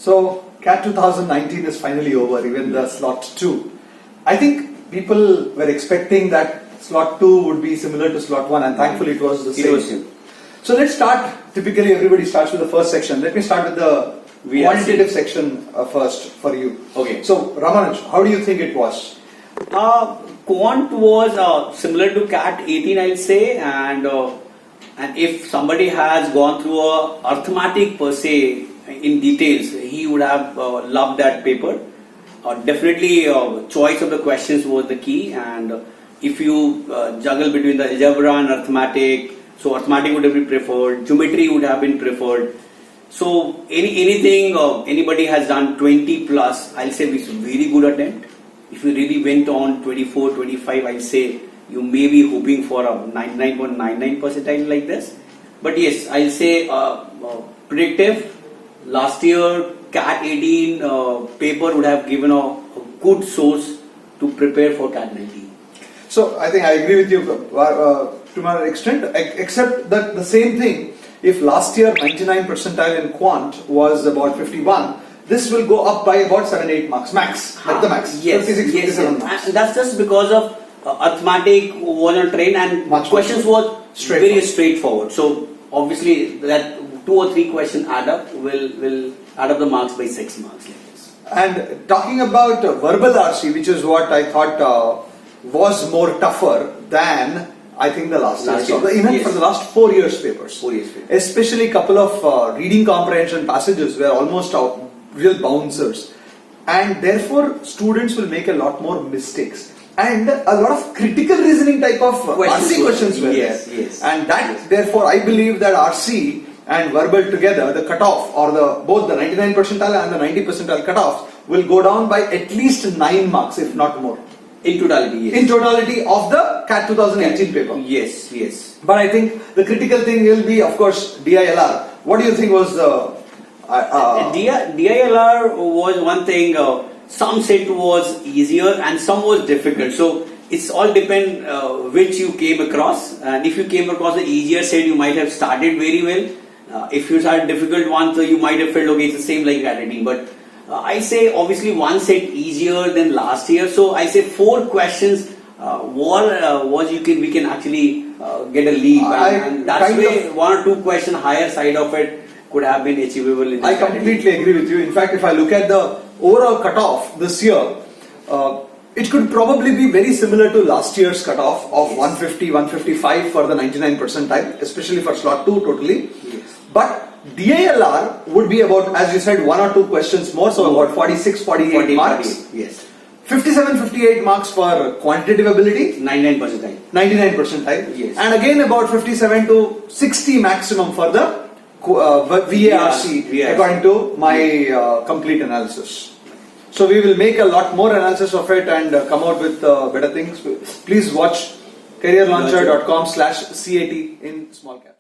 So CAT 2019 is finally over, even the slot 2. I think people were expecting that slot 2 would be similar to slot 1, and thankfully it was the same. So let's start. Typically everybody starts with the first section. Let me start with the quantitative section first for you. Okay. So Ramanuj, how do you think it was? Quant was similar to CAT 18, I'll say, and if somebody has gone through a arithmetic per se in details, he would have loved that paper. Definitely, choice of the questions was the key, and if you juggle between the algebra and arithmetic, so arithmetic would have been preferred, geometry would have been preferred. So anything anybody has done 20 plus, I'll say it's a very good attempt. If you really went on 24, 25, I'll say you may be hoping for a 99.99 percentile like this. But yes, I'll say predictive. Last year, CAT 18 paper would have given a good source to prepare for CAT 19. So I think I agree with you to my extent, except that the same thing, if last year 99 percentile in quant was about 51, this will go up by about 7-8 marks max, at the max. Yes, 56, yes, 57 marks. and that's just because of arithmetic was on train and questions was very straightforward. So obviously that 2 or 3 questions add up will add up the marks by 6 marks like this. And talking about verbal RC, which is what I thought was more tougher than I think the last year. So even for the last 4 years papers. 4 years papers. Especially a couple of reading comprehension passages were almost real bouncers. And therefore students will make a lot more mistakes. And a lot of critical reasoning type of RC questions were there. Yes. And that therefore I believe that RC and verbal together, the cutoff or both the 99 percentile and the 90 percentile cutoff will go down by at least 9 marks, if not more. In totality, yes. In totality of the CAT 2018 paper. Yes. But I think the critical thing will be, of course, DILR. What do you think was the... DILR was one thing, some said was easier and some was difficult. So it's all depend which you came across. And if you came across the easier set, you might have started very well. If you started difficult one, so you might have felt, okay, it's the same like editing. But I say obviously one set easier than last year. So I say 4 questions we can actually get a lead. And that's why 1 or 2 question higher side of it could have been achievable in this I completely agree with you. In fact, if I look at the overall cutoff this year, it could probably be very similar to last year's cutoff of 150, 155 for the 99 percentile, especially for slot 2 totally. Yes. But DILR would be about, as you said, 1 or 2 questions more, so about 46, 48 marks. Yes. 57, 58 marks for quantitative ability. 99 percentile. 99 percentile. Yes. And again about 57 to 60 maximum for the VARC according to my complete analysis. So we will make a lot more analysis of it and come out with better things. Please watch careerlauncher.com/CAT in small cap.